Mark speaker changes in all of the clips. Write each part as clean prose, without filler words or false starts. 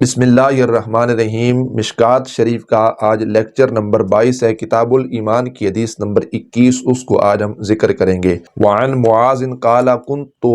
Speaker 1: بسم اللہ الرحمن الرحیم۔ مشکات شریف کا آج لیکچر نمبر 22 ہے، کتاب الایمان کی حدیث نمبر 21، اس کو آج ہم ذکر کریں گے۔ وعن معاذ قال كنت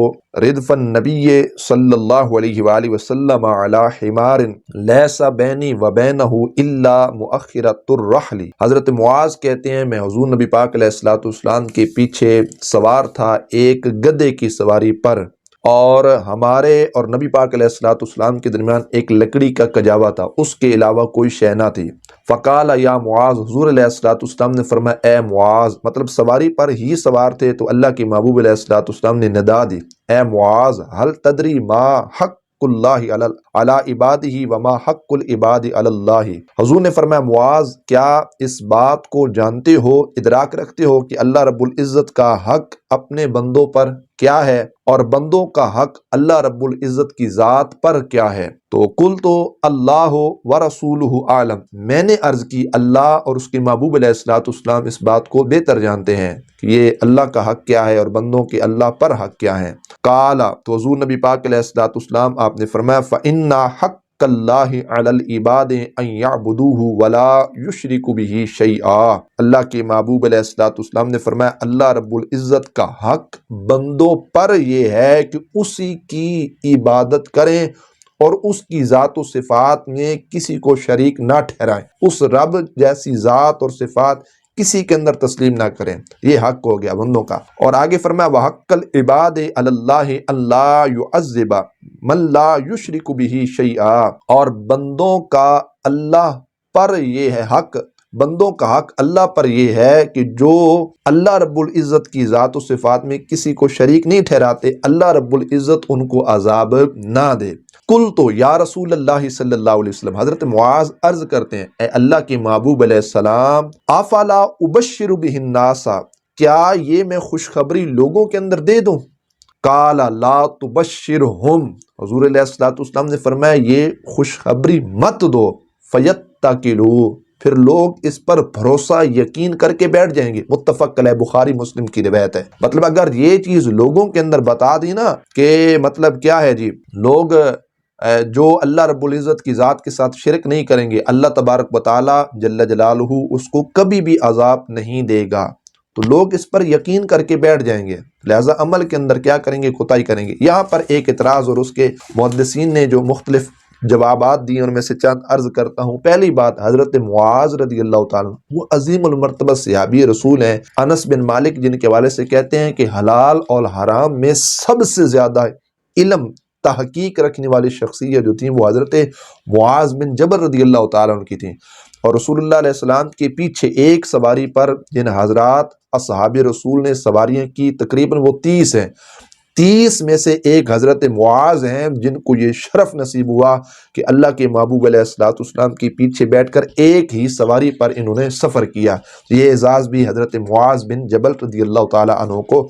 Speaker 1: ردف النبی صلی اللہ علیہ وآلہ وسلم علی حمار لیس بینی وبینہ الا مؤخرۃ الرحل۔ حضرت معاذ کہتے ہیں میں حضور نبی پاک علیہ الصلوۃ والسلام کے پیچھے سوار تھا ایک گدھے کی سواری پر، اور ہمارے اور نبی پاک علیہ الصلوۃ والسلام کے درمیان ایک لکڑی کا کجاوا تھا، اس کے علاوہ کوئی شے نہ تھی۔ فقال یا معاذ، حضور علیہ الصلوۃ والسلام نے فرمایا اے معاذ، مطلب سواری پر ہی سوار تھے تو اللہ کے محبوب علیہ الصلوۃ والسلام نے ندا دی، اے معاذ هل تدری ما حق اللہ علی عبادہ وما حق العباد علی اللہ۔ حضور نے فرمایا معاذ، کیا اس بات کو جانتے ہو، ادراک رکھتے ہو کہ اللہ رب العزت کا حق اپنے بندوں پر کیا ہے اور بندوں کا حق اللہ رب العزت کی ذات پر کیا ہے؟ تو قلت اللہ ورسولہ اعلم، میں نے عرض کی اللہ اور اس کے محبوب علیہ الصلوۃ والسلام اس بات کو بہتر جانتے ہیں کہ یہ اللہ کا حق کیا ہے اور بندوں کے اللہ پر حق کیا ہے۔ قال، تو حضور نبی پاک علیہ الصلوۃ والسلام آپ نے فرمایا فإن حق اللہ علی العباد ان یعبدوہ ولا یشرکوا بہ شیئا۔ اللہ کے محبوب علیہ الصلوۃ والسلام نے فرمایا اللہ رب العزت کا حق بندوں پر یہ ہے کہ اسی کی عبادت کریں اور اس کی ذات و صفات میں کسی کو شریک نہ ٹھہرائیں، اس رب جیسی ذات اور صفات کسی کے اندر تسلیم نہ کریں، یہ حق ہو گیا بندوں کا۔ اور آگے فرمایا وحق العباد علی اللہ اللہ یعذب من لا یشرک بہ شیئا، اور بندوں کا اللہ پر یہ ہے حق، بندوں کا حق اللہ پر یہ ہے کہ جو اللہ رب العزت کی ذات و صفات میں کسی کو شریک نہیں ٹھہراتے، اللہ رب العزت ان کو عذاب نہ دے۔ قلت یا رسول اللہ صلی اللہ علیہ وسلم، حضرت معاذ عرض کرتے ہیں اے اللہ کے محبوب علیہ السلام، افلا ابشر بہ الناس، کیا یہ میں خوشخبری لوگوں کے اندر دے دوں؟ قال لا تبشرہم، حضور علیہ الصلوۃ والسلام نے فرمایا یہ خوشخبری مت دو، فیتکلوا، پھر لوگ اس پر بھروسہ یقین کر کے بیٹھ جائیں گے۔ متفق علیہ، بخاری مسلم کی روایت ہے۔ مطلب اگر یہ چیز لوگوں کے اندر بتا دی نا کہ مطلب کیا ہے جی، لوگ جو اللہ رب العزت کی ذات کے ساتھ شرک نہیں کریں گے، اللہ تبارک و تعالی جل جلالہ اس کو کبھی بھی عذاب نہیں دے گا، تو لوگ اس پر یقین کر کے بیٹھ جائیں گے، لہذا عمل کے اندر کیا کریں گے؟ کوتاہی کریں گے۔ یہاں پر ایک اعتراض اور اس کے محدثین نے جو مختلف جوابات دیے ان میں سے چند عرض کرتا ہوں۔ پہلی بات، حضرت معاذ رضی اللہ تعالیٰ وہ عظیم المرتبہ صحابی رسول ہیں، انس بن مالک جن کے حوالے سے کہتے ہیں کہ حلال اور حرام میں سب سے زیادہ علم تحقیق رکھنے والی شخصیت جو تھیں وہ حضرت معاذ بن جبل رضی اللہ تعالیٰ عنہ کی تھیں، اور رسول اللہ علیہ السلام کے پیچھے ایک سواری پر جن حضرات اصحاب رسول نے سواریاں کی تقریباً وہ 30 ہیں، 30 میں سے ایک حضرت معاذ ہیں جن کو یہ شرف نصیب ہوا کہ اللہ کے محبوب علیہ الصلوۃ والسلام کے پیچھے بیٹھ کر ایک ہی سواری پر انہوں نے سفر کیا۔ یہ اعزاز بھی حضرت معاذ بن جبل رضی اللہ تعالیٰ عنہ کو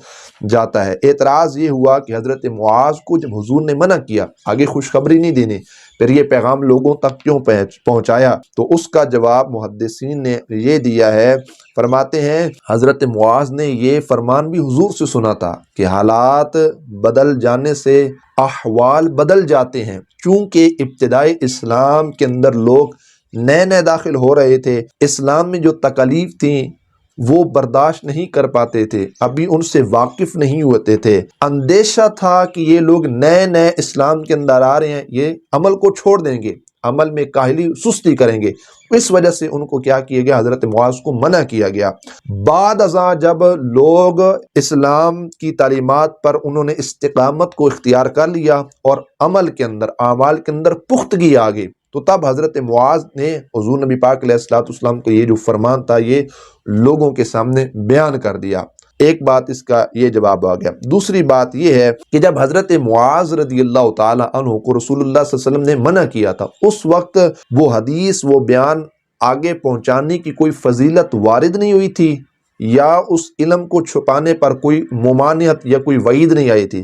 Speaker 1: جاتا ہے۔ اعتراض یہ ہوا کہ حضرت معاذ کو جب حضور نے منع کیا آگے خوشخبری نہیں دینی، پھر یہ پیغام لوگوں تک کیوں پہنچایا؟ تو اس کا جواب محدثین نے یہ دیا ہے، فرماتے ہیں حضرت معاذ نے یہ فرمان بھی حضور سے سنا تھا کہ حالات بدل جانے سے احوال بدل جاتے ہیں، چونکہ ابتدائی اسلام کے اندر لوگ نئے نئے داخل ہو رہے تھے، اسلام میں جو تکالیف تھیں وہ برداشت نہیں کر پاتے تھے، ابھی ان سے واقف نہیں ہوتے تھے، اندیشہ تھا کہ یہ لوگ نئے نئے اسلام کے اندر آ رہے ہیں، یہ عمل کو چھوڑ دیں گے، عمل میں کاہلی سستی کریں گے، اس وجہ سے ان کو کیا کیا گیا؟ حضرت معاذ کو منع کیا گیا۔ بعد ازاں جب لوگ اسلام کی تعلیمات پر انہوں نے استقامت کو اختیار کر لیا اور عمل کے اندر اعمال کے اندر پختگی آ گئی، تو تب حضرت معاذ نے حضور نبی پاک علیہ الصلوۃ والسلام کو یہ جو فرمان تھا یہ لوگوں کے سامنے بیان کر دیا۔ ایک بات اس کا یہ جواب آ گیا۔ دوسری بات یہ ہے کہ جب حضرت معاذ رضی اللہ تعالی عنہ کو رسول اللہ صلی اللہ علیہ وسلم نے منع کیا تھا، اس وقت وہ حدیث وہ بیان آگے پہنچانے کی کوئی فضیلت وارد نہیں ہوئی تھی، یا اس علم کو چھپانے پر کوئی ممانعت یا کوئی وعید نہیں آئی تھی۔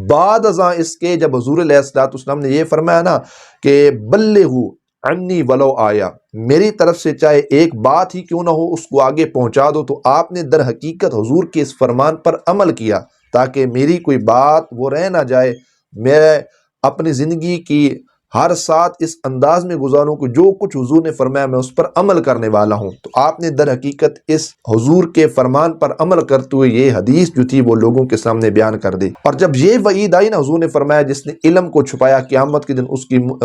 Speaker 1: بعد ازاں اس کے جب حضور علیہ الصلوۃ والسلام نے یہ فرمایا نا کہ بلغوا عنی ولو آیا، میری طرف سے چاہے ایک بات ہی کیوں نہ ہو اس کو آگے پہنچا دو، تو آپ نے در حقیقت حضور کے اس فرمان پر عمل کیا تاکہ میری کوئی بات وہ رہ نہ جائے، میں اپنی زندگی کی ہر ساتھ اس انداز میں گزاروں کہ جو کچھ حضور نے فرمایا میں اس پر عمل کرنے والا ہوں۔ تو آپ نے در حقیقت اس حضور کے فرمان پر عمل کرتے ہوئے یہ حدیث جو تھی وہ لوگوں کے سامنے بیان کر دی۔ اور جب یہ وعید آئی نا، حضور نے فرمایا جس نے علم کو چھپایا قیامت کے دن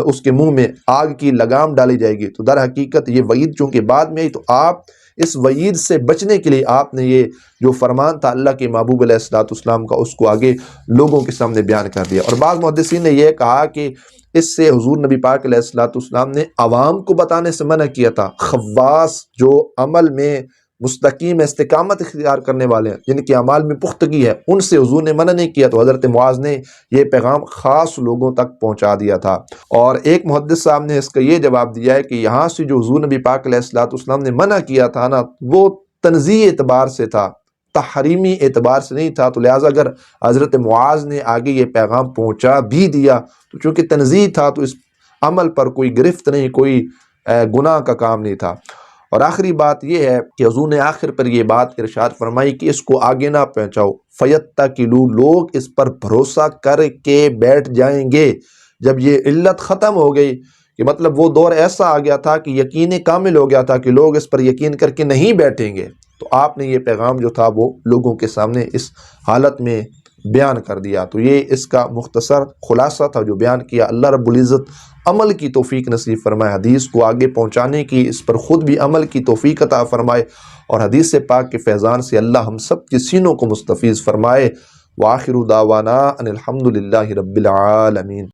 Speaker 1: اس کے منہ میں آگ کی لگام ڈالی جائے گی۔ تو در حقیقت یہ وعید چونکہ بعد میں آئی تو آپ اس وعید سے بچنے کے لیے آپ نے یہ جو فرمان تھا اللہ کے محبوب علیہ السلام کا اس کو آگے لوگوں کے سامنے بیان کر دیا۔ اور بعض محدثین نے یہ کہا کہ اس سے حضور نبی پاک علیہ السلام نے عوام کو بتانے سے منع کیا تھا۔ خواص جو عمل میں مستقیم استقامت اختیار کرنے والے ہیں، جن کے اعمال میں پختگی ہے، ان سے حضور نے منع نہیں کیا۔ تو حضرت معاذ نے یہ پیغام خاص لوگوں تک پہنچا دیا تھا۔ اور ایک محدث صاحب نے اس کا یہ جواب دیا ہے کہ یہاں سے جو حضور نبی پاک علیہ السلام نے منع کیا تھا نا، وہ تنزیہی اعتبار سے تھا، تحریمی اعتبار سے نہیں تھا۔ تو لہٰذا اگر حضرت معاذ نے آگے یہ پیغام پہنچا بھی دیا تو چونکہ تنزیہ تھا تو اس عمل پر کوئی گرفت نہیں، کوئی گناہ کا کام نہیں تھا۔ اور آخری بات یہ ہے کہ حضور نے آخر پر یہ بات ارشاد فرمائی کہ اس کو آگے نہ پہنچاؤ، فَيَتَّكِلُوا، لوگ اس پر بھروسہ کر کے بیٹھ جائیں گے۔ جب یہ علت ختم ہو گئی کہ مطلب وہ دور ایسا آ گیا تھا کہ یقین کامل ہو گیا تھا کہ لوگ اس پر یقین کر کے نہیں بیٹھیں گے، تو آپ نے یہ پیغام جو تھا وہ لوگوں کے سامنے اس حالت میں بیان کر دیا۔ تو یہ اس کا مختصر خلاصہ تھا جو بیان کیا۔ اللہ رب العزت عمل کی توفیق نصیب فرمائے، حدیث کو آگے پہنچانے کی، اس پر خود بھی عمل کی توفیق عطا فرمائے، اور حدیث پاک کے فیضان سے اللہ ہم سب کے سینوں کو مستفیض فرمائے۔ وآخر دعوانا ان الحمد للہ رب العالمین۔